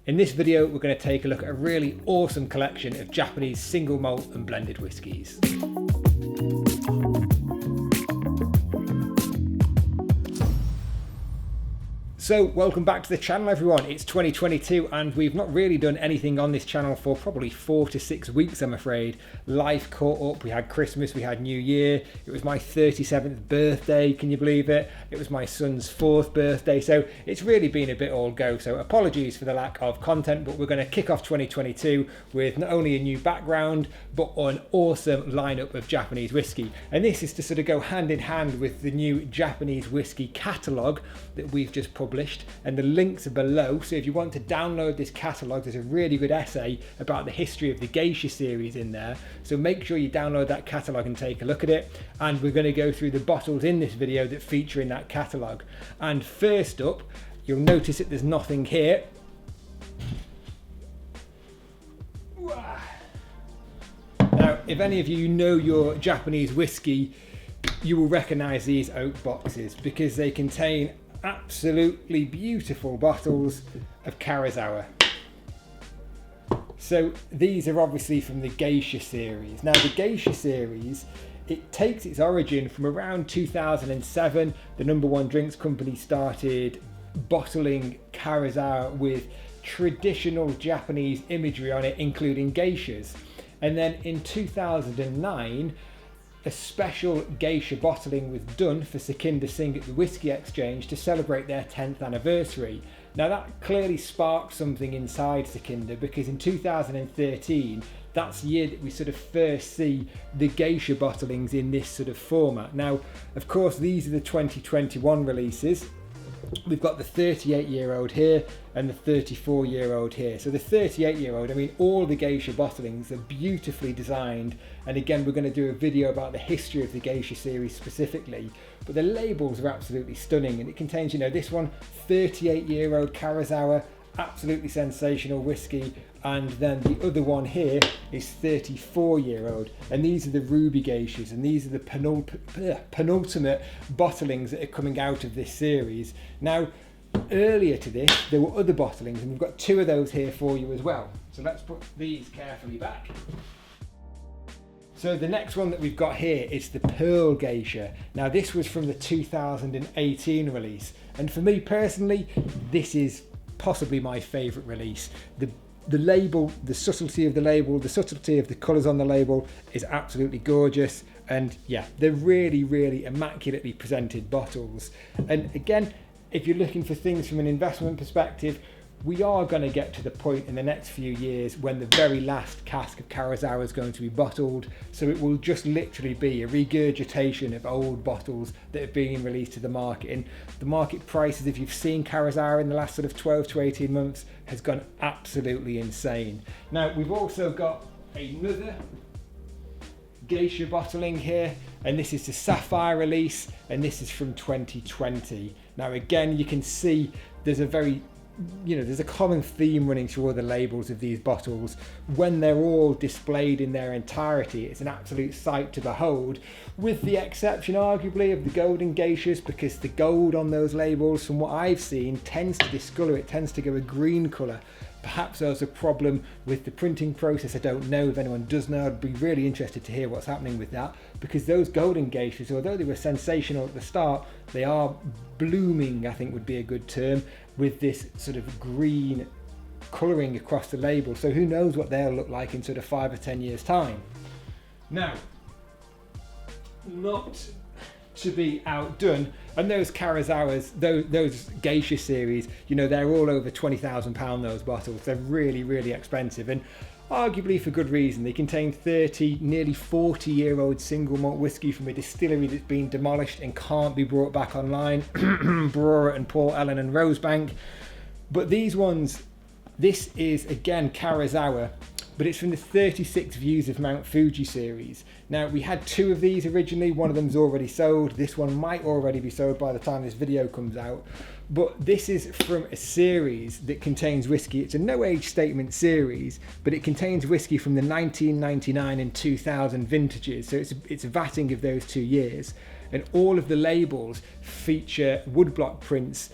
In this video, we're going to take a look at a really awesome collection of Japanese single malt and blended whiskies. So welcome back to the channel, everyone. It's 2022 and we've not really done anything on this channel for probably 4 to 6 weeks, I'm afraid. Life caught up, we had Christmas, we had New Year, it was my 37th birthday, can you believe it? It was my son's 4th birthday, so it's really been a bit all go, so apologies for the lack of content, but we're going to kick off 2022 with not only a new background, but an awesome lineup of Japanese whiskey. And this is to sort of go hand in hand with the new Japanese whiskey catalogue that we've just published. And the links are below, so if you want to download this catalogue, there's a really good essay about the history of the Geisha series in there, so make sure you download that catalogue and take a look at it. And we're going to go through the bottles in this video that feature in that catalogue. And first up, you'll notice that there's nothing here. Now, if any of you know your Japanese whiskey, you will recognise these oak boxes because they contain absolutely beautiful bottles of Karuizawa. So these are obviously from the Geisha series. Now the Geisha series, it takes its origin from around 2007. The #1 drinks company started bottling Karuizawa with traditional Japanese imagery on it, including geishas. And then in 2009, a special geisha bottling was done for Sekinder Singh at the Whisky Exchange to celebrate their 10th anniversary. Now that clearly sparked something inside Sekinder, because in 2013, that's the year that we sort of first see the geisha bottlings in this sort of format. Now, of course, these are the 2021 releases. We've got the 38-year-old here and the 34-year-old here. So the 38-year-old, I mean, all the geisha bottlings are beautifully designed. And again, we're going to do a video about the history of the geisha series specifically. But the labels are absolutely stunning. And it contains, you know, this one, 38-year-old Karuizawa, absolutely sensational whiskey. And then the other one here is 34-year-old, and these are the ruby geishas, and these are the penultimate bottlings that are coming out of this series. Now, earlier to this, there were other bottlings, and we've got 2 of those here for you as well. So let's put these carefully back. So the next one that we've got here is the Pearl Geisha. Now this was from the 2018 release, and for me personally, this is possibly my favourite release. The label, the subtlety of the label, the subtlety of the colours on the label is absolutely gorgeous. And yeah, they're really, really immaculately presented bottles. And again, if you're looking for things from an investment perspective, we are going to get to the point in the next few years when the very last cask of Karuizawa is going to be bottled. So it will just literally be a regurgitation of old bottles that have been released to the market. And the market prices, if you've seen Karuizawa in the last sort of 12 to 18 months, has gone absolutely insane. Now we've also got another geisha bottling here, and this is the Sapphire release, and this is from 2020. Now again, you can see there's there's a common theme running through all the labels of these bottles. When they're all displayed in their entirety, it's an absolute sight to behold, with the exception arguably of the golden geishas, because the gold on those labels, from what I've seen, tends to discolour. It tends to go a green colour. Perhaps there's a problem with the printing process. I don't know. If anyone does know, I'd be really interested to hear what's happening with that, because those golden geishas, although they were sensational at the start, they are blooming, I think would be a good term, with this sort of green colouring across the label. So who knows what they'll look like in sort of 5 or 10 years time. Now, not to be outdone, and those Karuizawas, those geisha series, you know, they're all over £20,000, those bottles. They're really, really expensive, and arguably for good reason. They contain 30, nearly 40-year-old single malt whiskey from a distillery that's been demolished and can't be brought back online. Brora and Port Ellen and Rosebank. But these ones, this is again Karuizawa, but it's from the 36 Views of Mount Fuji series. Now, we had 2 of these originally. One of them's already sold. This one might already be sold by the time this video comes out. But this is from a series that contains whiskey. It's a no age statement series, but it contains whiskey from the 1999 and 2000 vintages. So it's a vatting of those 2 years. and all of the labels feature woodblock prints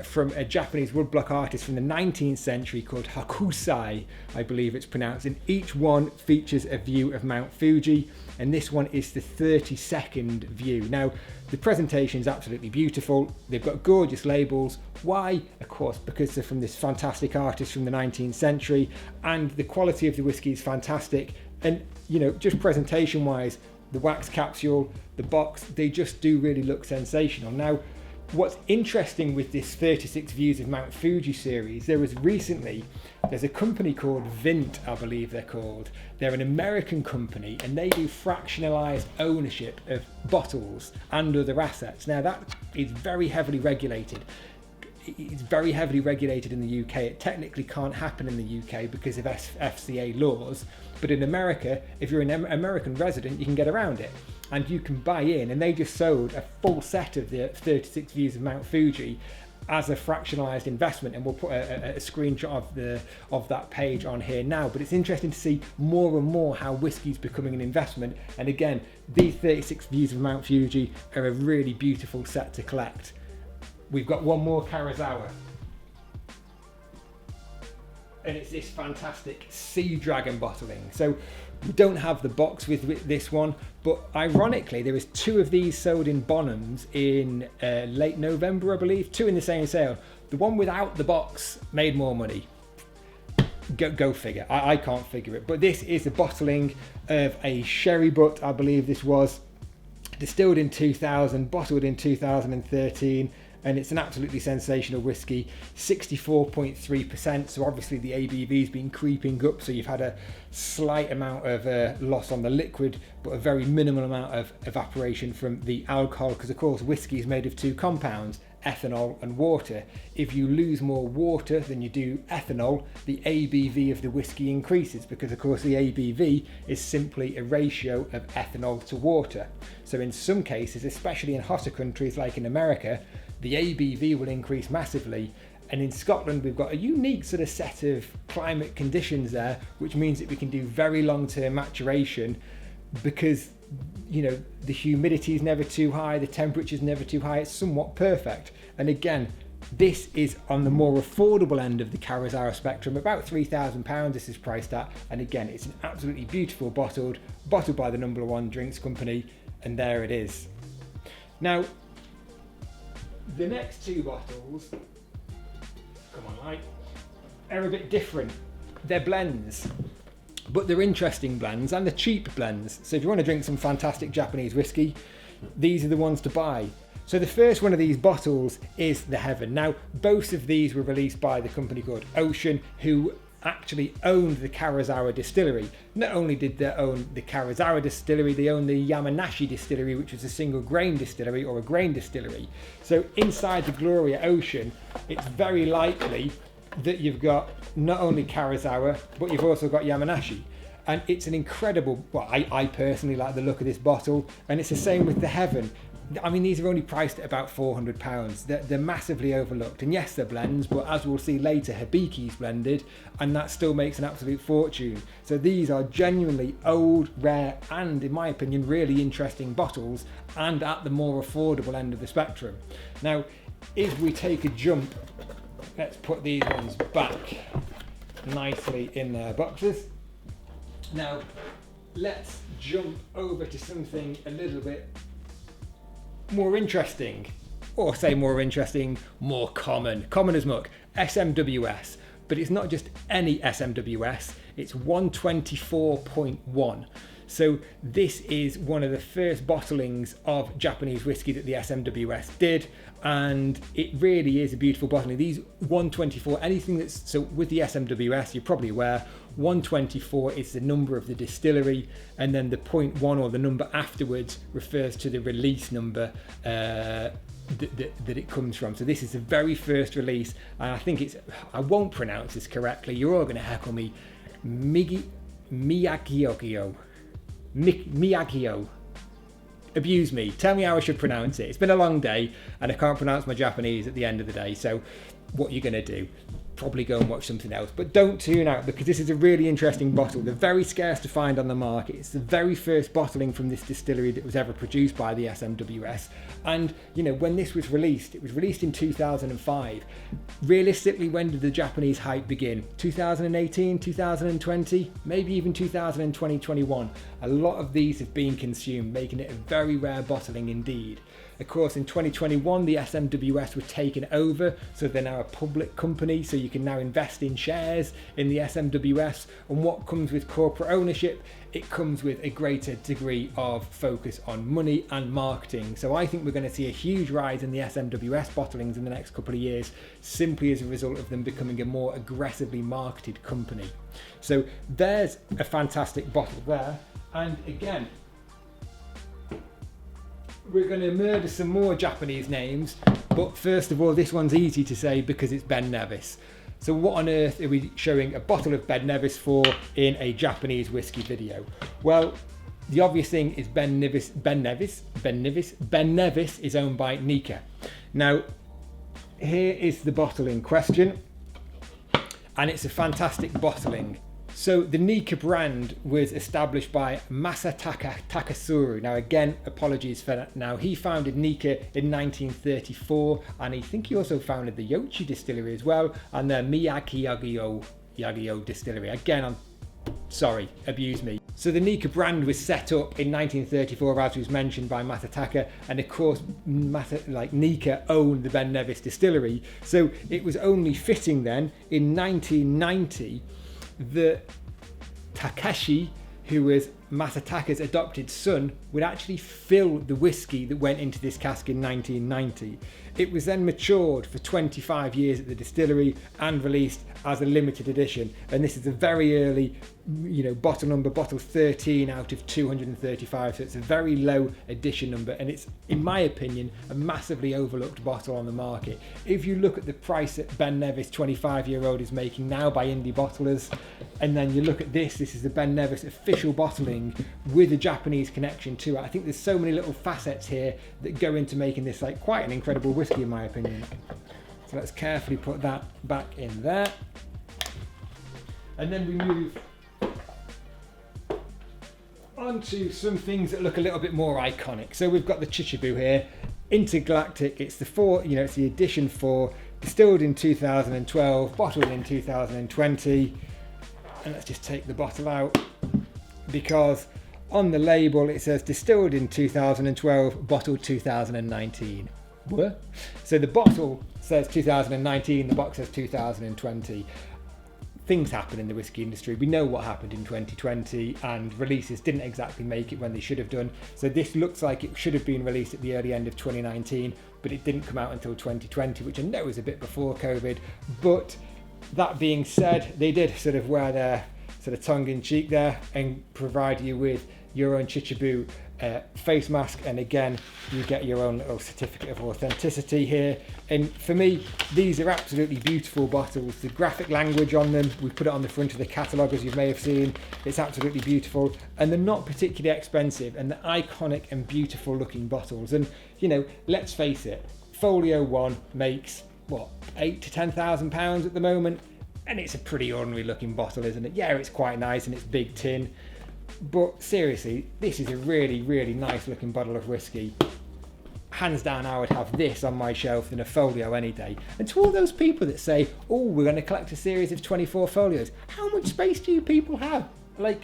from a Japanese woodblock artist from the 19th century called Hokusai, I believe it's pronounced, and each one features a view of Mount Fuji, and this one is the 32nd view. Now, the presentation is absolutely beautiful. They've got gorgeous labels. Why? Of course, because they're from this fantastic artist from the 19th century, and the quality of the whiskey is fantastic. And, you know, just presentation wise, the wax capsule, the box, they just do really look sensational. Now, what's interesting with this 36 Views of Mount Fuji series, there's a company called Vint, I believe they're called. They're an American company, and they do fractionalized ownership of bottles and other assets. Now, that is very heavily regulated. It's very heavily regulated in the UK. It technically can't happen in the UK because of FCA laws, but in America, if you're an American resident, you can get around it, and you can buy in. And they just sold a full set of the 36 Views of Mount Fuji as a fractionalized investment, and we'll put a screenshot of that page on here now. But it's interesting to see more and more how whiskey's becoming an investment. And again, these 36 Views of Mount Fuji are a really beautiful set to collect. We've got one more Karuizawa, and it's this fantastic Sea Dragon bottling. So we don't have the box with this one, but ironically there is two of these sold in Bonhams in late November, I believe, two in the same sale. The one without the box made more money. Go figure. I can't figure it. But this is a bottling of a sherry butt, I believe this was, distilled in 2000, bottled in 2013, and it's an absolutely sensational whiskey, 64.3%. So obviously the ABV's been creeping up, so you've had a slight amount of loss on the liquid, but a very minimal amount of evaporation from the alcohol, because of course whiskey is made of two compounds, ethanol and water. If you lose more water than you do ethanol, the ABV of the whiskey increases, because of course the ABV is simply a ratio of ethanol to water. So in some cases, especially in hotter countries like in America, the ABV will increase massively. And in Scotland, we've got a unique sort of set of climate conditions there, which means that we can do very long-term maturation, because, you know, the humidity is never too high, the temperature is never too high, it's somewhat perfect. And again, this is on the more affordable end of the Karuizawa spectrum, about £3,000 this is priced at. And again, it's an absolutely beautiful bottled by the number one drinks company, and there it is. Now, the next two bottles, come on, light, are a bit different. They're blends, but they're interesting blends, and they're cheap blends. So if you want to drink some fantastic Japanese whiskey, these are the ones to buy. So the first one of these bottles is the Heaven. Now, both of these were released by the company called Ocean, who actually owned the Karuizawa distillery. Not only did they own the Karuizawa distillery, they owned the Yamanashi distillery, which was a single grain distillery or a grain distillery. So inside the Gloria Ocean, it's very likely that you've got not only Karuizawa, but you've also got Yamanashi. And it's an incredible, well, I personally like the look of this bottle, and it's the same with the Heaven. I mean, these are only priced at about £400. They're massively overlooked. And yes, they're blends, but as we'll see later, Hibiki's blended, and that still makes an absolute fortune. So these are genuinely old, rare, and in my opinion, really interesting bottles, and at the more affordable end of the spectrum. Now, if we take a jump, let's put these ones back nicely in their boxes. Now, let's jump over to something a little bit more interesting, or say more interesting, more common as muck, SMWS. But it's not just any SMWS, it's 124.1. So this is one of the first bottlings of Japanese whiskey that the SMWS did, and it really is a beautiful bottling. These 124, anything that's, so with the SMWS, you're probably aware, 124 is the number of the distillery, and then the 0.1 or the number afterwards refers to the release number that it comes from. So this is the very first release, and I think it's, I won't pronounce this correctly, you're all going to heckle me, Miyagikyo. Abuse me, tell me how I should pronounce it. It's been a long day and I can't pronounce my Japanese at the end of the day, so what you're going to do, probably go and watch something else. But don't tune out, because this is a really interesting bottle. They're very scarce to find on the market. It's the very first bottling from this distillery that was ever produced by the SMWS. And, you know, when this was released, it was released in 2005. Realistically, when did the Japanese hype begin? 2018, 2020, maybe even 2020, 21. A lot of these have been consumed, making it a very rare bottling indeed. Of course, in 2021, the SMWS were taken over, so they're now a public company, so you can now invest in shares in the SMWS. And what comes with corporate ownership? It comes with a greater degree of focus on money and marketing. So I think we're going to see a huge rise in the SMWS bottlings in the next couple of years, simply as a result of them becoming a more aggressively marketed company. So there's a fantastic bottle there. And again, we're going to murder some more Japanese names, but first of all, this one's easy to say because it's Ben Nevis. So what on earth are we showing a bottle of Ben Nevis for in a Japanese whiskey video? Well, the obvious thing is Ben Nevis is owned by Nikka. Now, here is the bottle in question, and it's a fantastic bottling. So the Nikka brand was established by Masataka Taketsuru. Now again, apologies for that. Now he founded Nikka in 1934, and I think he also founded the Yochi distillery as well, and the Miyagikyo distillery. Again, I'm sorry, abuse me. So the Nikka brand was set up in 1934, as was mentioned, by Masataka, and of course, Nikka owned the Ben Nevis distillery. So it was only fitting then, in 1990, that Takeshi, who was Masataka's adopted son, would actually fill the whiskey that went into this cask in 1990. It was then matured for 25 years at the distillery and released as a limited edition. And this is a very early, bottle number, bottle 13 out of 235. So it's a very low edition number. And it's, in my opinion, a massively overlooked bottle on the market. If you look at the price that Ben Nevis 25-year-old is making now by indie bottlers, and then you look at this is the Ben Nevis official bottling with a Japanese connection to it. I think there's so many little facets here that go into making this like quite an incredible whiskey in my opinion. So let's carefully put that back in there. And then we move on to some things that look a little bit more iconic. So we've got the Chichibu here, Intergalactic. It's it's the edition 4, distilled in 2012, bottled in 2020. And let's just take the bottle out, because on the label it says distilled in 2012, bottled 2019. What? So the bottle says 2019, the box says 2020. Things happen in the whiskey industry. We know what happened in 2020, and releases didn't exactly make it when they should have done. So this looks like it should have been released at the early end of 2019, but it didn't come out until 2020, which I know is a bit before COVID. But that being said, they did sort of wear their sort of tongue in cheek there and provide you with your own Chichibu face mask, and again you get your own little certificate of authenticity here. And for me, these are absolutely beautiful bottles. The graphic language on them, we put it on the front of the catalogue, as you may have seen. It's absolutely beautiful, and they're not particularly expensive, and they're iconic and beautiful looking bottles. And let's face it, Folio 1 makes what, £8,000 to £10,000 at the moment, and it's a pretty ordinary looking bottle, isn't it? Yeah, it's quite nice and it's big tin, but seriously, this is a really, really nice looking bottle of whiskey. Hands down, I would have this on my shelf in a folio any day. And to all those people that say, oh, we're going to collect a series of 24 folios, how much space do you people have? Like,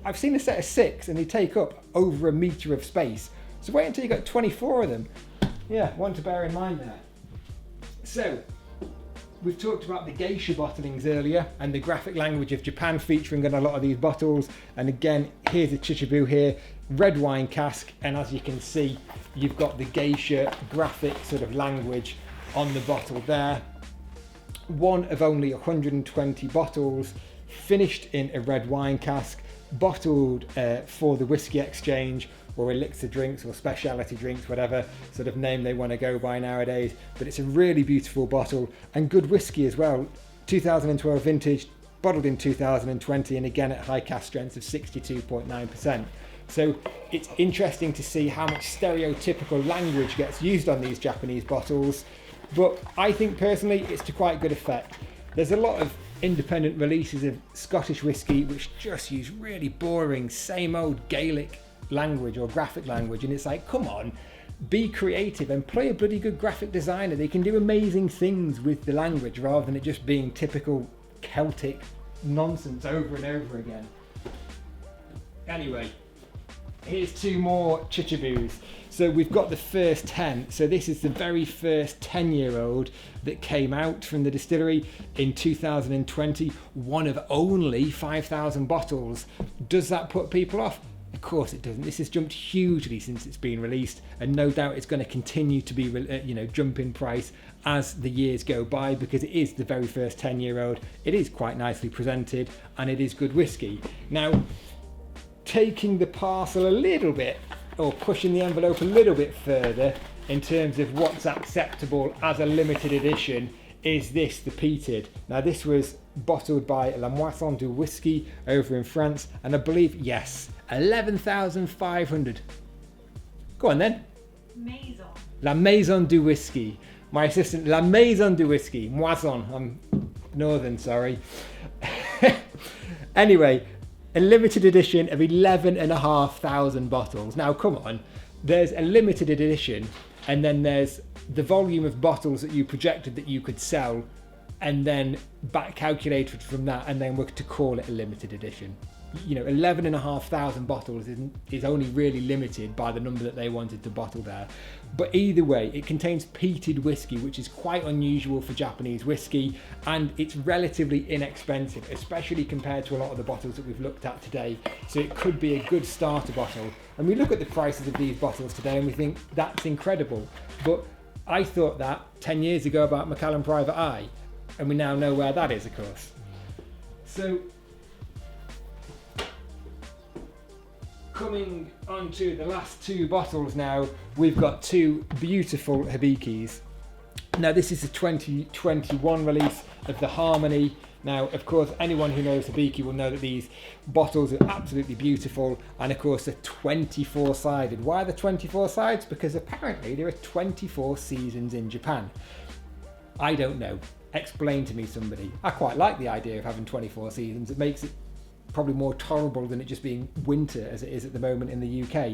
I've seen a set of 6 and they take up over a metre of space. So wait until you got 24 of them. Yeah, one to bear in mind there. So, we've talked about the Geisha bottlings earlier and the graphic language of Japan featuring on a lot of these bottles. And again, here's a Chichibu here, red wine cask, and as you can see, you've got the Geisha graphic sort of language on the bottle there. One of only 120 bottles finished in a red wine cask, bottled for the Whiskey Exchange, or Elixir Drinks, or Specialty Drinks, whatever sort of name they want to go by nowadays. But it's a really beautiful bottle, and good whiskey as well. 2012 vintage, bottled in 2020, and again at high cask strengths of 62.9%. So it's interesting to see how much stereotypical language gets used on these Japanese bottles, but I think personally it's to quite good effect. There's a lot of independent releases of Scottish whisky which just use really boring, same old Gaelic language or graphic language, and it's like, come on, be creative and play a bloody good graphic designer. They can do amazing things with the language rather than it just being typical Celtic nonsense over and over again. Anyway, here's two more Chichibus. So we've got the first 10. So this is the very first 10-year-old that came out from the distillery in 2020. One of only 5,000 bottles. Does that put people off? Of course it doesn't. This has jumped hugely since it's been released, and no doubt it's going to continue to be, jump in price as the years go by, because it is the very first 10-year-old. It is quite nicely presented, and it is good whiskey. Now, taking the parcel a little bit, or pushing the envelope a little bit further in terms of what's acceptable as a limited edition, is this, the Peated. Now this was bottled by La Moisson du Whisky over in France, and I believe, yes, 11,500. Go on then. Maison. La Maison du Whisky. My assistant, La Maison du Whisky. Moisson. I'm northern, sorry. Anyway, a limited edition of 11,500 bottles. Now, come on. There's a limited edition, and then there's the volume of bottles that you projected that you could sell, and then back calculated from that, and then we're to call it a limited edition. 11,500 bottles is only really limited by the number that they wanted to bottle there. But either way, it contains peated whiskey, which is quite unusual for Japanese whiskey, and it's relatively inexpensive, especially compared to a lot of the bottles that we've looked at today. So it could be a good starter bottle. And we look at the prices of these bottles today and we think that's incredible. But I thought that 10 years ago about Macallan Private Eye, and we now know where that is, of course. So, coming on to the last two bottles now, we've got two beautiful Hibikis. Now this is the 2021 release of the Harmony. Now, of course, anyone who knows Hibiki will know that these bottles are absolutely beautiful, and of course they're 24-sided. Why are they 24 sides? Because apparently there are 24 seasons in Japan. I don't know. Explain to me, somebody. I quite like the idea of having 24 seasons. It makes it probably more tolerable than it just being winter as it is at the moment in the UK.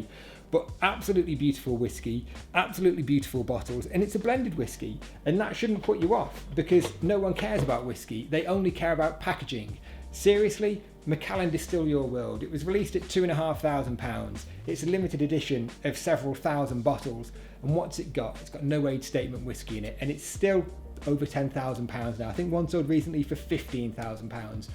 But absolutely beautiful whiskey, absolutely beautiful bottles, and it's a blended whiskey, and that shouldn't put you off, because no one cares about whiskey. They only care about packaging. Seriously, Macallan Distill Your World. It was released at £2,500. It's a limited edition of several thousand bottles, and what's it got? It's got no age statement whiskey in it, and it's still over £10,000 now. I think one sold recently for £15,000.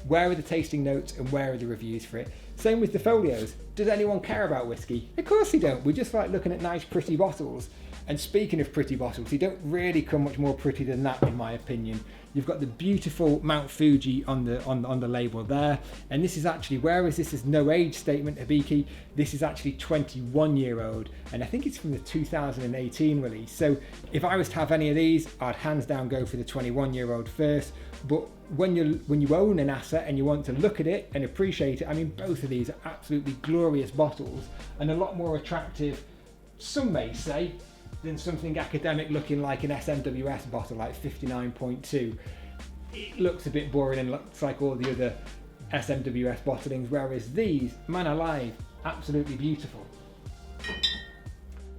Where are the tasting notes and where are the reviews for it? Same with the folios. Does anyone care about whiskey? Of course they don't. We just like looking at nice pretty bottles. And speaking of pretty bottles, you don't really come much more pretty than that, in my opinion. You've got the beautiful Mount Fuji on the label there, and this is actually, whereas this is no age statement Hibiki, this is actually 21-year-old, and I think it's from the 2018 release. So if I was to have any of these, I'd hands down go for the 21-year-old first. But when you own an asset and you want to look at it and appreciate it, I mean, both of these are absolutely glorious bottles, and a lot more attractive, some may say, than something academic looking like an SMWS bottle like 59.2. It looks a bit boring and looks like all the other SMWS bottlings, whereas these, man alive, absolutely beautiful.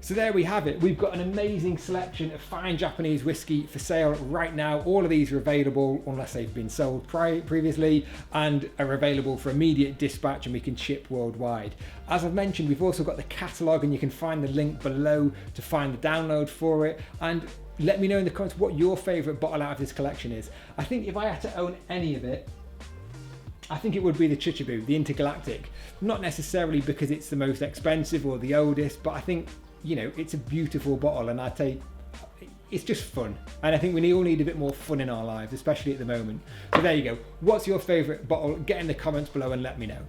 So there we have it. We've got an amazing selection of fine Japanese whiskey for sale right now. All of these are available unless they've been sold previously, and are available for immediate dispatch, and we can ship worldwide. As I've mentioned, we've also got the catalogue, and you can find the link below to find the download for it. And let me know in the comments what your favourite bottle out of this collection is. I think if I had to own any of it, I think it would be the Chichibu, the Intergalactic. Not necessarily because it's the most expensive or the oldest, but I think, you know, it's a beautiful bottle, and I'd say it's just fun. And I think we all need a bit more fun in our lives, especially at the moment. So there you go. What's your favourite bottle? Get in the comments below and let me know.